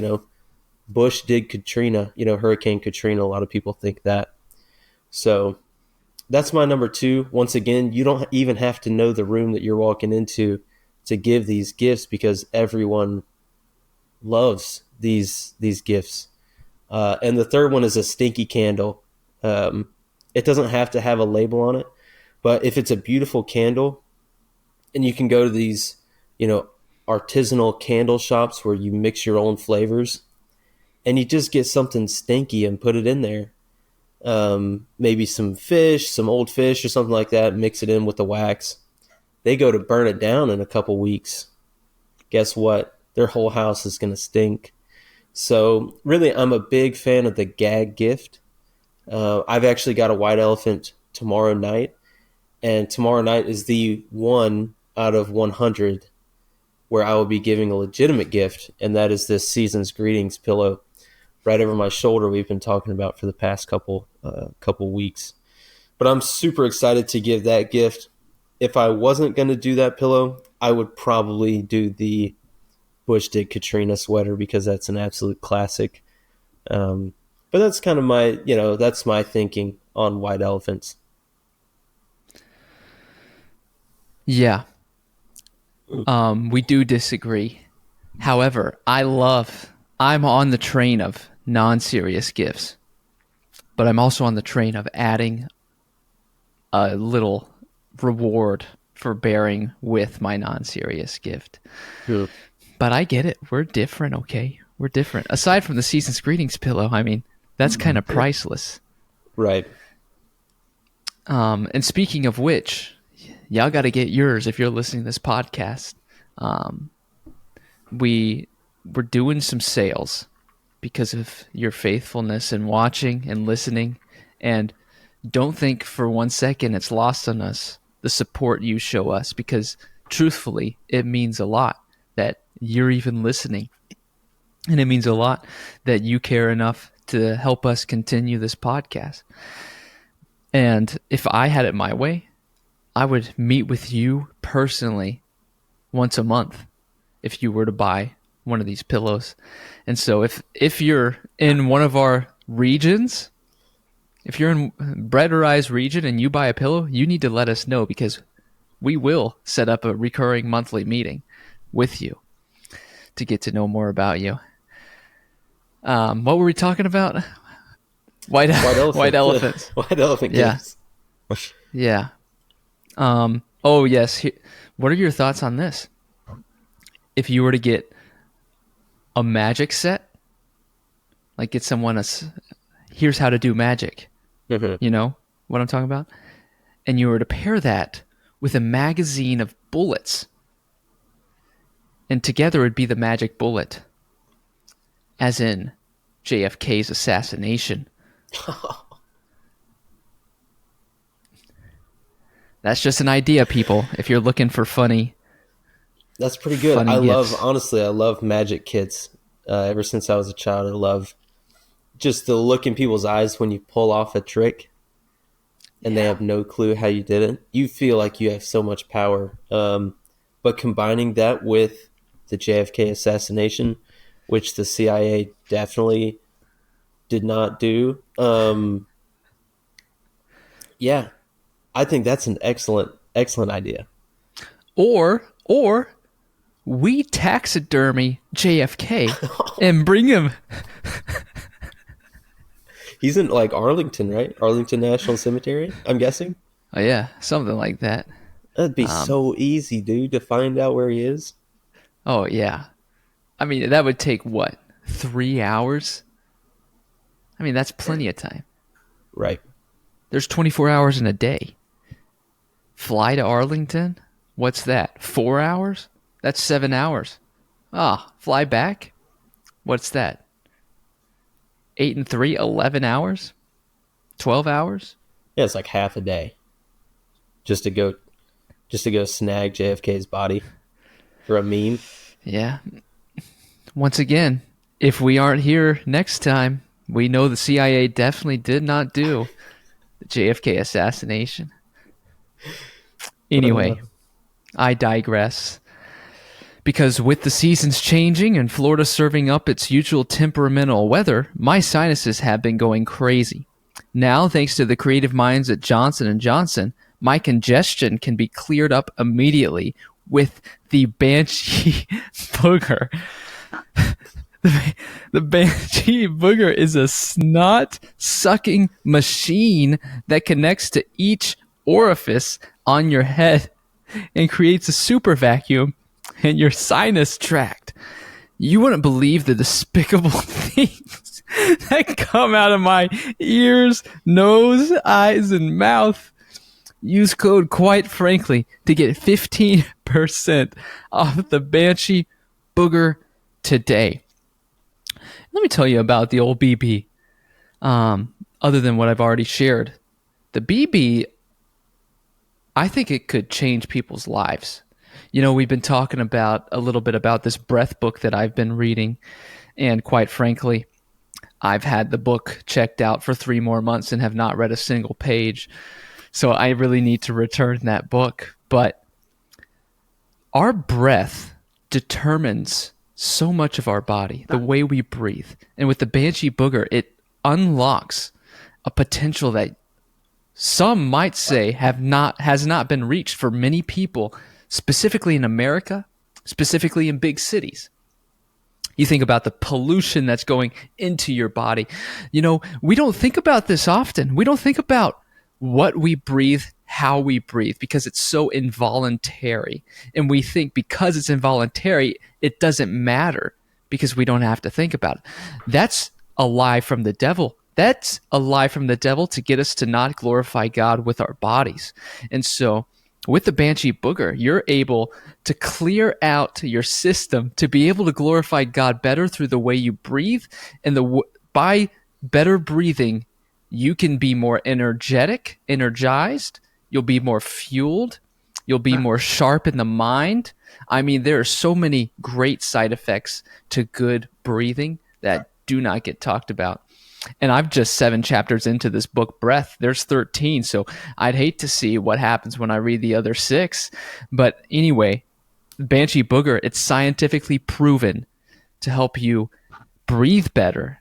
B: Bush did Katrina, Hurricane Katrina. A lot of people think that. So that's my number two. Once again, you don't even have to know the room that you're walking into to give these gifts, because everyone loves these gifts. And the third one is a stinky candle. It doesn't have to have a label on it, but if it's a beautiful candle, and you can go to these, artisanal candle shops where you mix your own flavors, and you just get something stinky and put it in there. Maybe some fish, some old fish or something like that, mix it in with the wax. They go to burn it down in a couple weeks. Guess what? Their whole house is going to stink. So really, I'm a big fan of the gag gift. I've actually got a white elephant tomorrow night, and tomorrow night is the 1 out of 100 where I will be giving a legitimate gift, and that is this Season's Greetings pillow right over my shoulder we've been talking about for the past couple weeks. But I'm super excited to give that gift. If I wasn't going to do that pillow, I would probably do the Bush did Katrina sweater, because that's an absolute classic. But that's kind of my, that's my thinking on white elephants.
A: Yeah. We do disagree. However, I'm on the train of non-serious gifts, but I'm also on the train of adding a little reward for bearing with my non-serious gift.
B: Yeah.
A: But I get it. We're different, okay? We're different. Aside from the Season's Greetings pillow, I mean, that's kind of priceless.
B: Right.
A: And speaking of which, y'all got to get yours if you're listening to this podcast. Um, we're doing some sales because of your faithfulness and watching and listening. And don't think for one second it's lost on us the support you show us, because truthfully, it means a lot that you're even listening. And it means a lot that you care enough to help us continue this podcast. And if I had it my way, I would meet with you personally once a month if you were to buy one of these pillows. And so if you're in one of our regions, if you're in Brett or I's region and you buy a pillow, you need to let us know, because we will set up a recurring monthly meeting with you to get to know more about you. What were we talking about? White elephant. White elephants.
B: White elephant
A: Yeah.
B: games.
A: Yeah. Oh, yes. What are your thoughts on this? If you were to get a magic set, like get someone here's how to do magic. You know what I'm talking about? And you were to pair that with a magazine of bullets, and together it'd be the magic bullet, as in JFK's assassination. That's just an idea, people. If you're looking for funny,
B: that's pretty good.
A: Funny gifts.
B: Honestly, I love magic kits. Ever since I was a child, I love just the look in people's eyes when you pull off a trick and they have no clue how you did it. You feel like you have so much power. But combining that with the JFK assassination, which the CIA definitely did not do, yeah, I think that's an excellent idea.
A: Or we taxidermy JFK and bring him.
B: He's in like Arlington, right? Arlington National Cemetery, I'm guessing.
A: Oh yeah, something like that.
B: That'd be so easy, dude, to find out where he is.
A: Oh yeah. I mean, that would take what? 3 hours? I mean, that's plenty of time.
B: Right.
A: There's 24 hours in a day. Fly to Arlington? What's that? 4 hours? That's 7 hours. Fly back? What's that? 8 and 3, 11 hours? 12 hours?
B: Yeah, it's like half a day. Just to go snag JFK's body for a meme.
A: Yeah. Once again, if we aren't here next time, we know the CIA definitely did not do the JFK assassination. Anyway, I digress. Because with the seasons changing and Florida serving up its usual temperamental weather, my sinuses have been going crazy. Now, thanks to the creative minds at Johnson & Johnson, my congestion can be cleared up immediately with the Banshee Booger. The Banshee Booger is a snot-sucking machine that connects to each orifice on your head and creates a super vacuum in your sinus tract. You wouldn't believe the despicable things that come out of my ears, nose, eyes, and mouth. Use code Quite Frankly to get 15% off the Banshee Booger today. Let me tell you about the old BB. Other than what I've already shared, the BB, I think it could change people's lives. You know, we've been talking about a little bit about this breath book that I've been reading, and quite frankly, I've had the book checked out for 3 more months and have not read a single page. So I really need to return that book. But our breath determines so much of our body, the way we breathe. And with the Banshee Booger, it unlocks a potential that some might say has not been reached for many people, specifically in America, specifically in big cities. You think about the pollution that's going into your body. You know, we don't think about this often. We don't think about what we breathe, how we breathe, because it's so involuntary. And we think because it's involuntary, it doesn't matter because we don't have to think about it. That's a lie from the devil. That's a lie from the devil to get us to not glorify God with our bodies. And so with the Banshee Booger, you're able to clear out your system to be able to glorify God better through the way you breathe. And by better breathing, you can be more energetic, energized. You'll be more fueled. You'll be more sharp in the mind. I mean, there are so many great side effects to good breathing that do not get talked about. And I'm just 7 chapters into this book, Breath. There's 13, so I'd hate to see what happens when I read the other 6. But anyway, Banshee Booger, it's scientifically proven to help you breathe better.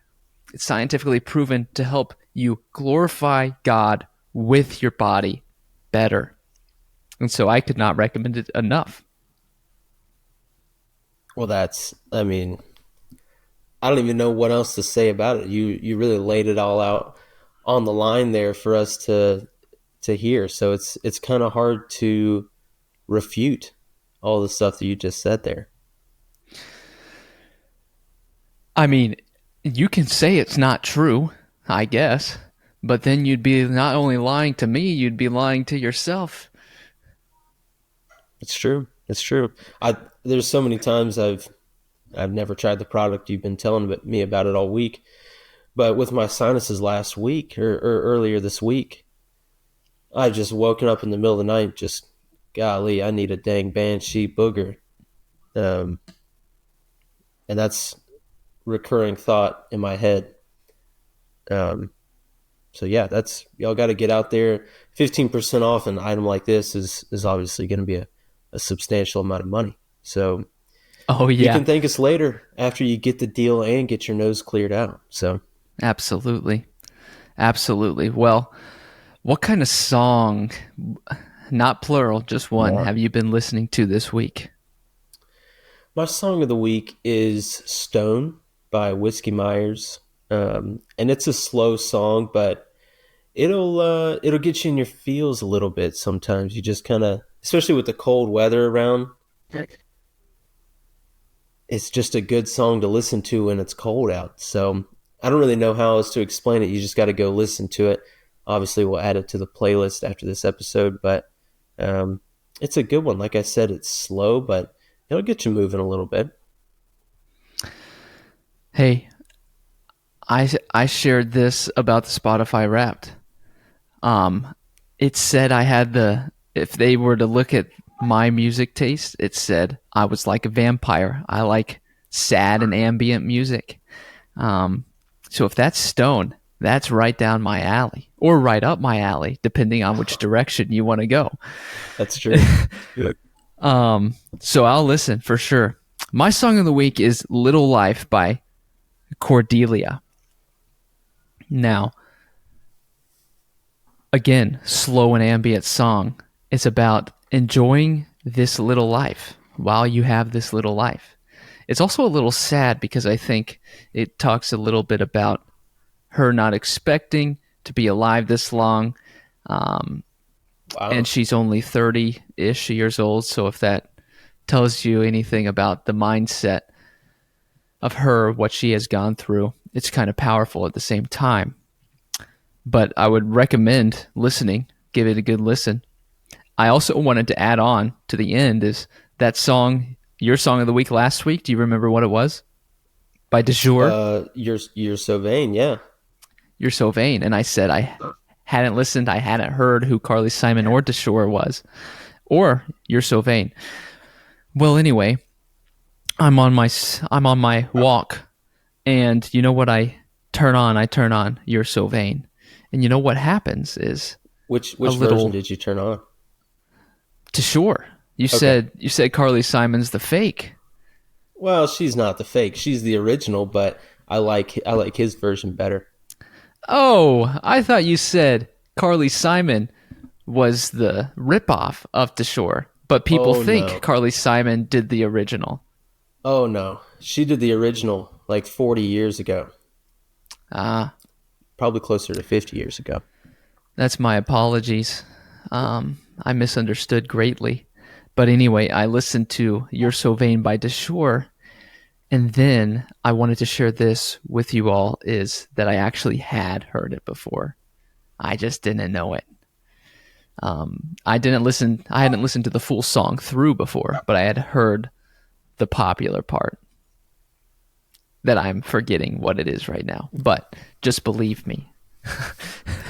A: It's scientifically proven to help you glorify God with your body better. And so I could not recommend it enough.
B: Well, I mean, I don't even know what else to say about it. You really laid it all out on the line there for us to hear. So it's kind of hard to refute all the stuff that you just said there.
A: I mean, you can say it's not true, I guess, but then you'd be not only lying to me, you'd be lying to yourself.
B: It's true. It's true. There's so many times I've never tried the product. You've been telling me about it all week. But with my sinuses last week or earlier this week, I've just woken up in the middle of the night, just, golly, I need a dang Banshee Booger. Um, and that's recurring thought in my head. So yeah, y'all got to get out there. 15% off an item like this is obviously going to be a substantial amount of money. So
A: Oh,
B: you
A: yeah,
B: can thank us later after you get the deal and get your nose cleared out. So
A: absolutely. Absolutely. Well, what kind of song, not plural, just one, have you been listening to this week?
B: my song of the week is Stone by Whiskey Myers. And it's a slow song, but it'll get you in your feels a little bit sometimes. You just kind of, especially with the cold weather around, it's just a good song to listen to when it's cold out. So I don't really know how else to explain it. You just got to go listen to it. Obviously, we'll add it to the playlist after this episode, but um, it's a good one. Like I said, it's slow, but it'll get you moving a little bit.
A: Hey, I shared this about the Spotify Wrapped. Um, it said I had if they were to look at my music taste, it said I was like a vampire. I like sad and ambient music. Um, so if that's Stone, that's right down my alley, or right up my alley, depending on which direction you want to go.
B: That's true.
A: So I'll listen for sure. My song of the week is Little Life by Cordelia. Now, again, slow and ambient song. It's about enjoying this little life while you have this little life. It's also a little sad because I think it talks a little bit about her not expecting to be alive this long.
B: Wow.
A: And she's only 30-ish years old. So if that tells you anything about the mindset of her, what she has gone through, it's kind of powerful at the same time. But I would recommend listening. Give it a good listen. I also wanted to add on to the end is that song, your song of the week last week. Do you remember what it was? By De Jour.
B: You're so vain, yeah.
A: You're So Vain. And I said I hadn't listened. I hadn't heard who Carly Simon or De Jour was. Or You're So Vain. Well, anyway, I'm on my walk, and you know what I turn on? I turn on You're So Vain. And you know what happens is
B: Which
A: a
B: version
A: little
B: did you turn on?
A: To Shore. You said Carly Simon's the fake.
B: Well, she's not the fake. She's the original, but I like his version better.
A: Oh, I thought you said Carly Simon was the ripoff of To Shore, but people
B: Oh
A: think
B: no.
A: Carly Simon did the original.
B: Oh no. She did the original like 40 years ago.
A: Ah,
B: Probably closer to 50 years ago.
A: that's my apologies. I misunderstood greatly. But anyway, I listened to You're So Vain by De Shore, and then I wanted to share this with you all is that I actually had heard it before. I just didn't know it. I hadn't listened to the full song through before, but I had heard the popular part that I'm forgetting what it is right now. But just believe me.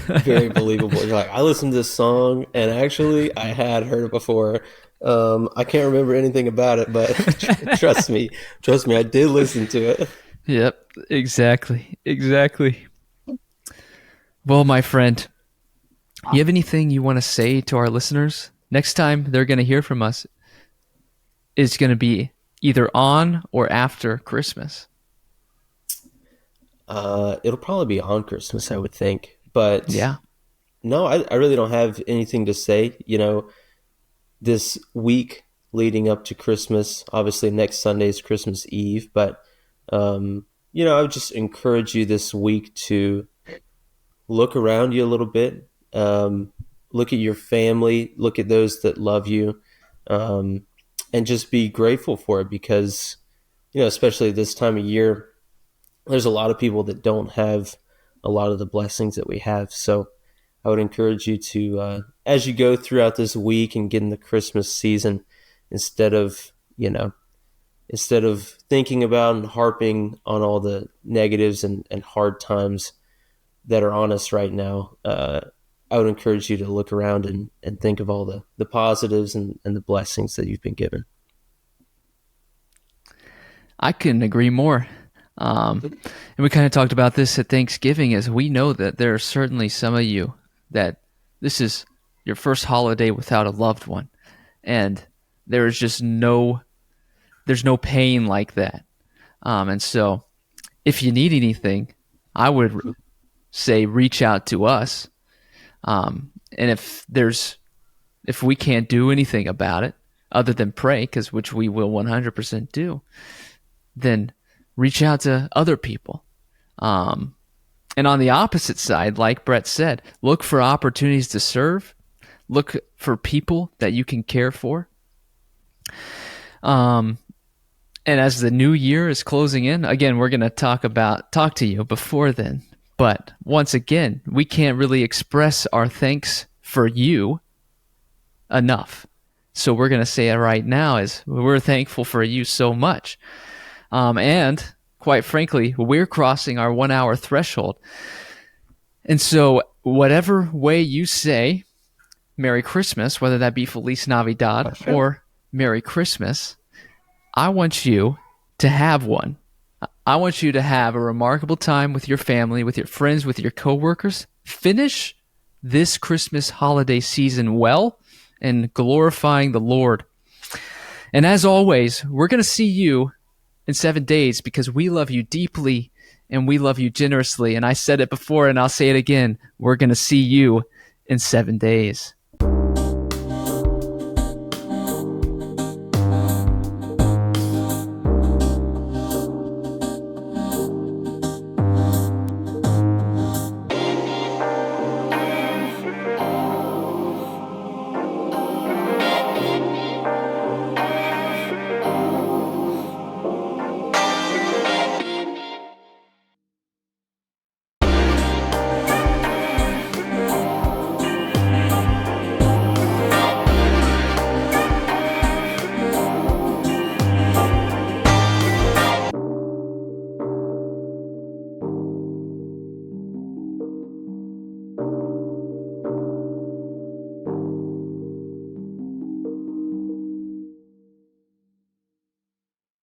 B: Very believable. You're like, I listened to this song, and actually, I had heard it before. I can't remember anything about it, but trust me, I did listen to it.
A: Yep, exactly. Exactly. Well, my friend, you have anything you want to say to our listeners? Next time they're going to hear from us is going to be either on or after Christmas.
B: It'll probably be on Christmas, I would think. But
A: Yeah.
B: no, I really don't have anything to say. This week leading up to Christmas, obviously next Sunday is Christmas Eve, but I would just encourage you this week to look around you a little bit, look at your family, look at those that love you, um, and just be grateful for it because, especially this time of year, there's a lot of people that don't have a lot of the blessings that we have. So I would encourage you to, as you go throughout this week and get in the Christmas season, instead of, instead of thinking about and harping on all the negatives and hard times that are on us right now, I would encourage you to look around and think of all the positives and the blessings that you've been given.
A: I couldn't agree more. And we kind of talked about this at Thanksgiving, as we know that there are certainly some of you that this is your first holiday without a loved one. And there is just there's no pain like that. And so if you need anything, I would say reach out to us. And if we can't do anything about it other than pray, which we will 100% do, then reach out to other people. And on the opposite side, like Brett said, look for opportunities to serve. Look for people that you can care for. And as the new year is closing in, again, we're going to talk to you before then. But once again, we can't really express our thanks for you enough. So we're going to say it right now is we're thankful for you so much. And quite frankly, we're crossing our 1 hour threshold. And so whatever way you say Merry Christmas, whether that be Feliz Navidad or Merry Christmas, I want you to have one. I want you to have a remarkable time with your family, with your friends, with your coworkers. Finish this Christmas holiday season well and glorifying the Lord. And as always, we're going to see you in 7 days because we love you deeply and we love you generously. And I said it before and I'll say it again. We're going to see you in 7 days.